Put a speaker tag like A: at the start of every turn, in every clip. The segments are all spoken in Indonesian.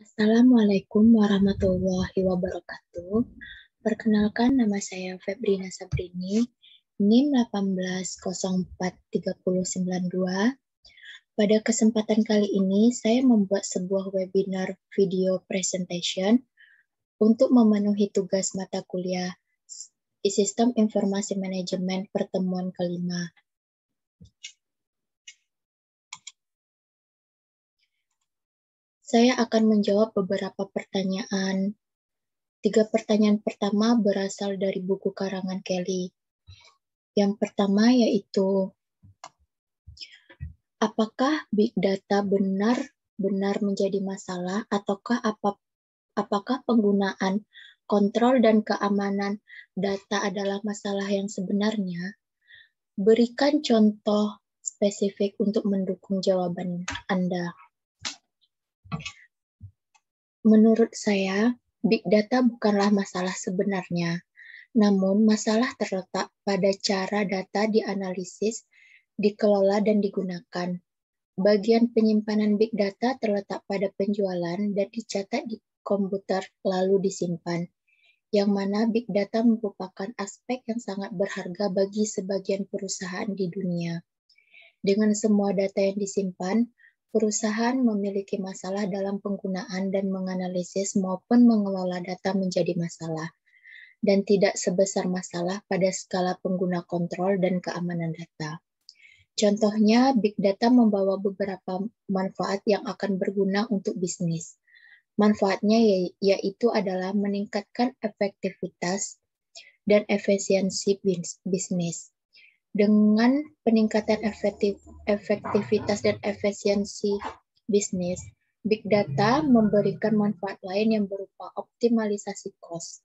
A: Assalamualaikum warahmatullahi wabarakatuh. Perkenalkan, nama saya Febrina Sabrini, NIM 18043092. Pada kesempatan kali ini, saya membuat sebuah webinar video presentation untuk memenuhi tugas mata kuliah Sistem Informasi Manajemen pertemuan kelima. Saya akan menjawab beberapa pertanyaan. 3 pertanyaan pertama berasal dari buku karangan Kelly. Yang pertama yaitu, apakah big data benar menjadi masalah ataukah apakah penggunaan kontrol dan keamanan data adalah masalah yang sebenarnya? Berikan contoh spesifik untuk mendukung jawaban Anda. Menurut saya, big data bukanlah masalah sebenarnya, namun masalah terletak pada cara data dianalisis, dikelola, dan digunakan. Bagian penyimpanan big data terletak pada penjualan dan dicatat di komputer lalu disimpan, yang mana big data merupakan aspek yang sangat berharga bagi sebagian perusahaan di dunia. Dengan semua data yang disimpan, perusahaan memiliki masalah dalam penggunaan dan menganalisis maupun mengelola data menjadi masalah, dan tidak sebesar masalah pada skala pengguna kontrol dan keamanan data. Contohnya, big data membawa beberapa manfaat yang akan berguna untuk bisnis. Manfaatnya yaitu adalah meningkatkan efektivitas dan efisiensi bisnis. Dengan peningkatan efektivitas dan efisiensi bisnis, big data memberikan manfaat lain yang berupa optimalisasi cost.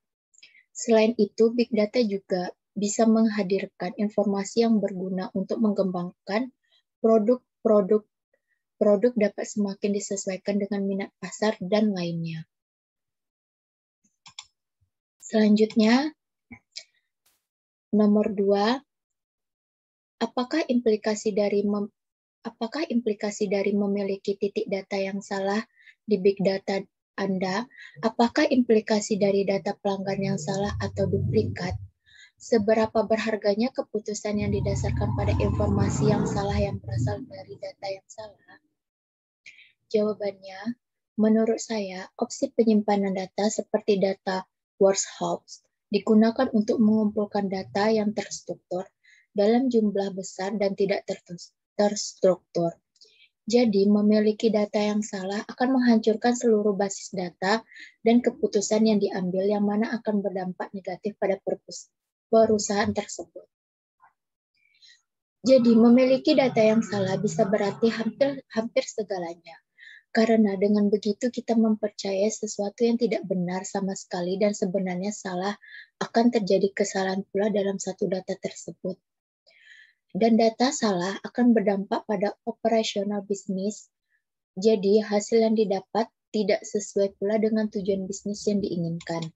A: Selain itu, big data juga bisa menghadirkan informasi yang berguna untuk mengembangkan produk dapat semakin disesuaikan dengan minat pasar dan lainnya. Selanjutnya, nomor 2, apakah implikasi dari memiliki titik data yang salah di big data Anda? Apakah implikasi dari data pelanggan yang salah atau duplikat? Seberapa berharganya keputusan yang didasarkan pada informasi yang salah yang berasal dari data yang salah? Jawabannya, menurut saya, opsi penyimpanan data seperti data warehouse digunakan untuk mengumpulkan data yang terstruktur dalam jumlah besar dan tidak terstruktur. Jadi, memiliki data yang salah akan menghancurkan seluruh basis data dan keputusan yang diambil yang mana akan berdampak negatif pada perusahaan tersebut. Jadi, memiliki data yang salah bisa berarti hampir segalanya. Karena dengan begitu kita mempercayai sesuatu yang tidak benar sama sekali dan sebenarnya salah, akan terjadi kesalahan pula dalam satu data tersebut. Dan data salah akan berdampak pada operasional bisnis, jadi hasil yang didapat tidak sesuai pula dengan tujuan bisnis yang diinginkan.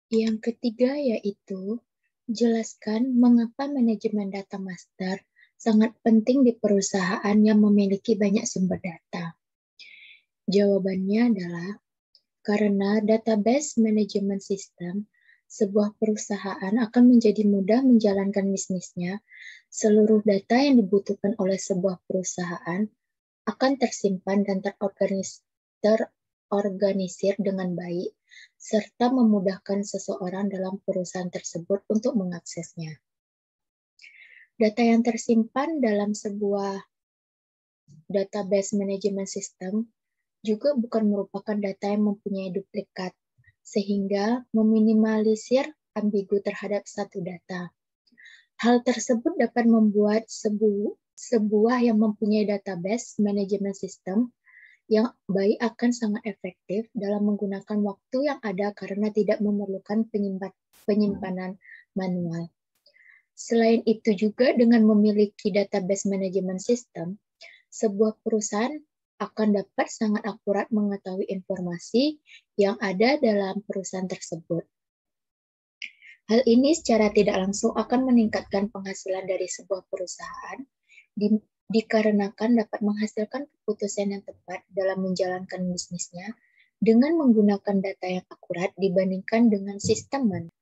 A: Yang ketiga yaitu, jelaskan mengapa manajemen data master sangat penting di perusahaan yang memiliki banyak sumber data. Jawabannya adalah, karena database management system sebuah perusahaan akan menjadi mudah menjalankan bisnisnya, seluruh data yang dibutuhkan oleh sebuah perusahaan akan tersimpan dan terorganisir dengan baik, serta memudahkan seseorang dalam perusahaan tersebut untuk mengaksesnya. Data yang tersimpan dalam sebuah database management system juga bukan merupakan data yang mempunyai duplikat, sehingga meminimalisir ambigu terhadap satu data. Hal tersebut dapat membuat sebuah yang mempunyai database management system yang baik akan sangat efektif dalam menggunakan waktu yang ada karena tidak memerlukan penyimpanan manual. Selain itu juga dengan memiliki database management system, sebuah perusahaan akan dapat sangat akurat mengetahui informasi yang ada dalam perusahaan tersebut. Hal ini secara tidak langsung akan meningkatkan penghasilan dari sebuah perusahaan, dikarenakan dapat menghasilkan keputusan yang tepat dalam menjalankan bisnisnya dengan menggunakan data yang akurat dibandingkan dengan sistem manual.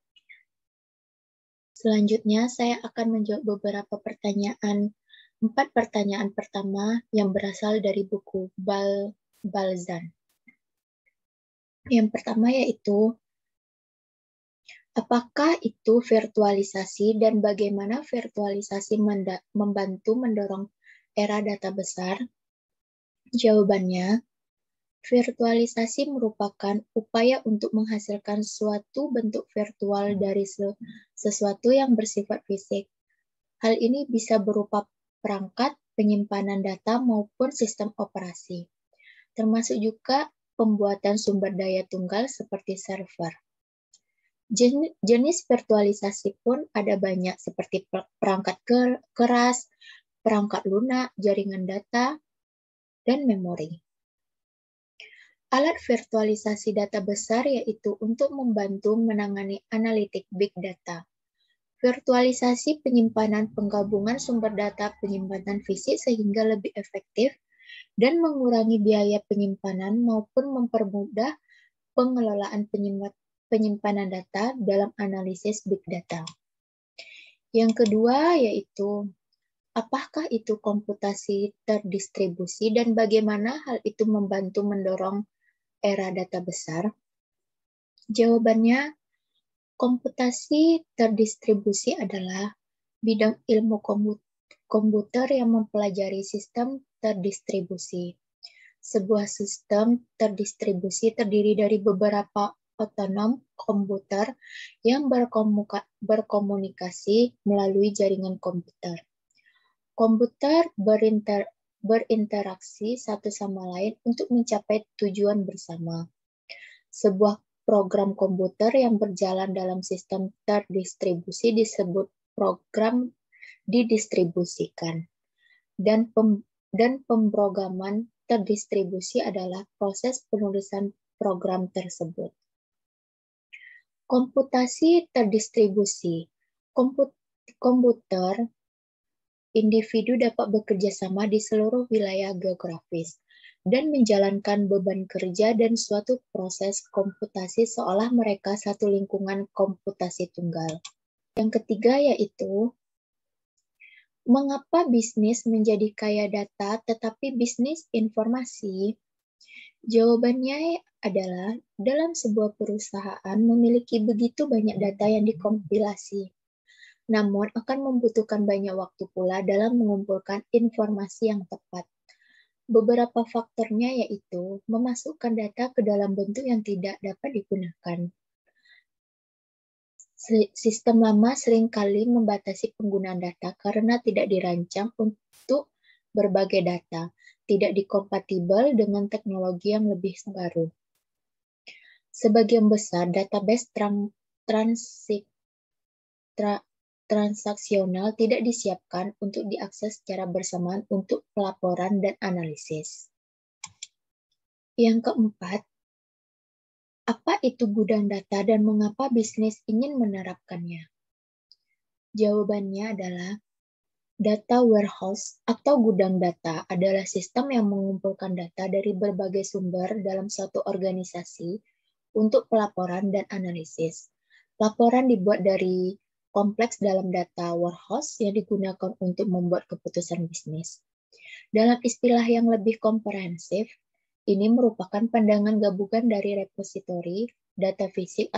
A: Selanjutnya, saya akan menjawab beberapa pertanyaan. 4 pertanyaan pertama yang berasal dari buku Balzan. Yang pertama yaitu, apakah itu virtualisasi dan bagaimana virtualisasi membantu mendorong era data besar? Jawabannya, virtualisasi merupakan upaya untuk menghasilkan suatu bentuk virtual dari sesuatu yang bersifat fisik. Hal ini bisa berupa perangkat, penyimpanan data, maupun sistem operasi, termasuk juga pembuatan sumber daya tunggal seperti server. Jenis virtualisasi pun ada banyak seperti perangkat keras, perangkat lunak, jaringan data, dan memori. Alat virtualisasi data besar yaitu untuk membantu menangani analitik big data. Virtualisasi penyimpanan penggabungan sumber data penyimpanan fisik sehingga lebih efektif dan mengurangi biaya penyimpanan maupun mempermudah pengelolaan penyimpanan data dalam analisis big data. Yang kedua yaitu, apakah itu komputasi terdistribusi dan bagaimana hal itu membantu mendorong era data besar? Jawabannya, komputasi terdistribusi adalah bidang ilmu komputer yang mempelajari sistem terdistribusi. Sebuah sistem terdistribusi terdiri dari beberapa otonom komputer yang berkomunikasi melalui jaringan komputer. Komputer berinteraksi satu sama lain untuk mencapai tujuan bersama. Sebuah program komputer yang berjalan dalam sistem terdistribusi disebut program didistribusikan. Dan pemrograman terdistribusi adalah proses penulisan program tersebut. Komputasi terdistribusi. Komputer individu dapat bekerja sama di seluruh wilayah geografis dan menjalankan beban kerja dan suatu proses komputasi seolah mereka satu lingkungan komputasi tunggal. Yang ketiga yaitu, mengapa bisnis menjadi kaya data tetapi bisnis informasi? Jawabannya adalah, dalam sebuah perusahaan memiliki begitu banyak data yang dikompilasi, namun akan membutuhkan banyak waktu pula dalam mengumpulkan informasi yang tepat. Beberapa faktornya yaitu memasukkan data ke dalam bentuk yang tidak dapat digunakan. Sistem lama seringkali membatasi penggunaan data karena tidak dirancang untuk berbagai data, tidak dikompatibel dengan teknologi yang lebih baru. Sebagian besar database transaksional tidak disiapkan untuk diakses secara bersamaan untuk pelaporan dan analisis. Yang keempat, apa itu gudang data dan mengapa bisnis ingin menerapkannya? Jawabannya adalah, data warehouse atau gudang data adalah sistem yang mengumpulkan data dari berbagai sumber dalam suatu organisasi untuk pelaporan dan analisis. Laporan dibuat dari kompleks dalam data warehouse yang digunakan untuk membuat keputusan bisnis. Dalam istilah yang lebih komprehensif, ini merupakan pandangan gabungan dari repositori, data fisik,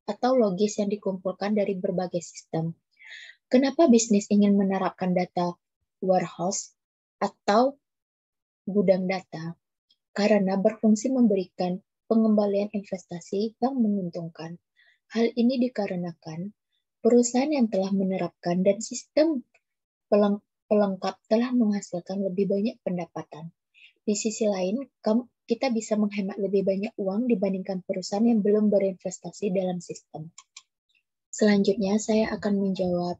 A: atau logis yang dikumpulkan dari berbagai sistem. Kenapa bisnis ingin menerapkan data warehouse atau gudang data? Karena berfungsi memberikan pengembalian investasi yang menguntungkan. Hal ini dikarenakan perusahaan yang telah menerapkan dan sistem pelengkap telah menghasilkan lebih banyak pendapatan. Di sisi lain, kita bisa menghemat lebih banyak uang dibandingkan perusahaan yang belum berinvestasi dalam sistem. Selanjutnya, saya akan menjawab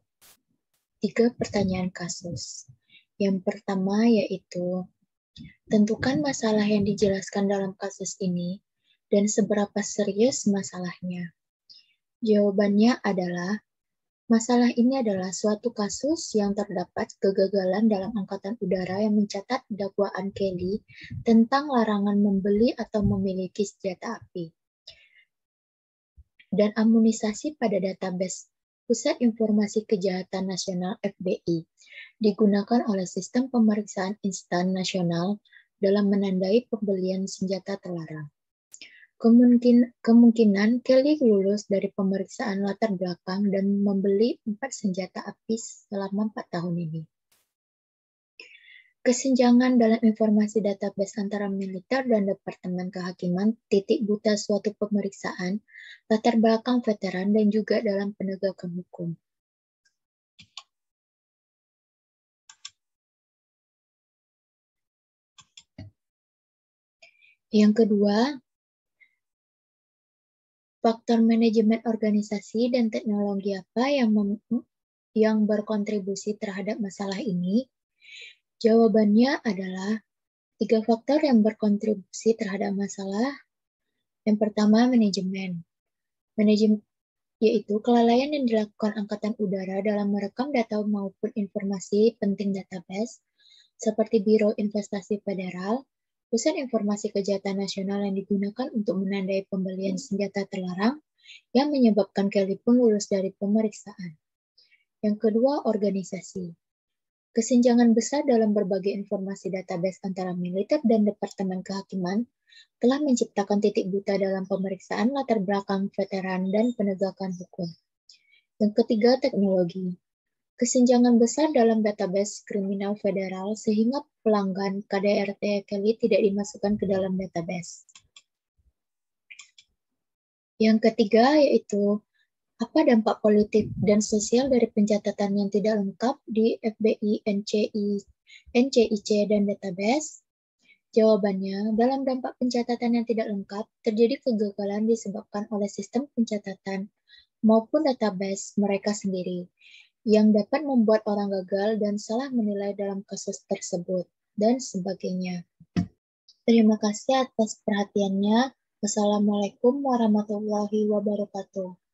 A: 3 pertanyaan kasus. Yang pertama yaitu, tentukan masalah yang dijelaskan dalam kasus ini dan seberapa serius masalahnya. Jawabannya adalah, Masalah ini adalah suatu kasus yang terdapat kegagalan dalam Angkatan Udara yang mencatat dakwaan Kelly tentang larangan membeli atau memiliki senjata api dan amunisasi pada database Pusat Informasi Kejahatan Nasional (FBI) digunakan oleh Sistem Pemeriksaan Instan Nasional dalam menandai pembelian senjata terlarang. Kemungkinan Kelly lulus dari pemeriksaan latar belakang dan membeli 4 senjata api selama 4 tahun ini. Kesenjangan dalam informasi database antara militer dan Departemen Kehakiman titik buta suatu pemeriksaan, latar belakang veteran, dan juga dalam penegakan hukum. Yang kedua, faktor manajemen organisasi dan teknologi apa yang berkontribusi terhadap masalah ini? Jawabannya adalah 3 faktor yang berkontribusi terhadap masalah. Yang pertama, manajemen. Manajemen yaitu kelalaian yang dilakukan Angkatan Udara dalam merekam data maupun informasi penting database, seperti Biro Investasi Federal, Pusat Informasi Kejahatan Nasional yang digunakan untuk menandai pembelian senjata terlarang, yang menyebabkan Kelly pun lulus dari pemeriksaan. Yang kedua, organisasi. Kesenjangan besar dalam berbagai informasi database antara militer dan Departemen Kehakiman telah menciptakan titik buta dalam pemeriksaan latar belakang veteran dan penegakan hukum. Yang ketiga, teknologi. Kesenjangan besar dalam database kriminal federal sehingga pelanggan KDRT Kelly tidak dimasukkan ke dalam database. Yang ketiga yaitu apa dampak politik dan sosial dari pencatatan yang tidak lengkap di FBI, NCIC, dan database? Jawabannya, dalam dampak pencatatan yang tidak lengkap, terjadi kegagalan disebabkan oleh sistem pencatatan maupun database mereka sendiri, yang dapat membuat orang gagal dan salah menilai dalam kasus tersebut, dan sebagainya. Terima kasih atas perhatiannya. Wassalamualaikum warahmatullahi wabarakatuh.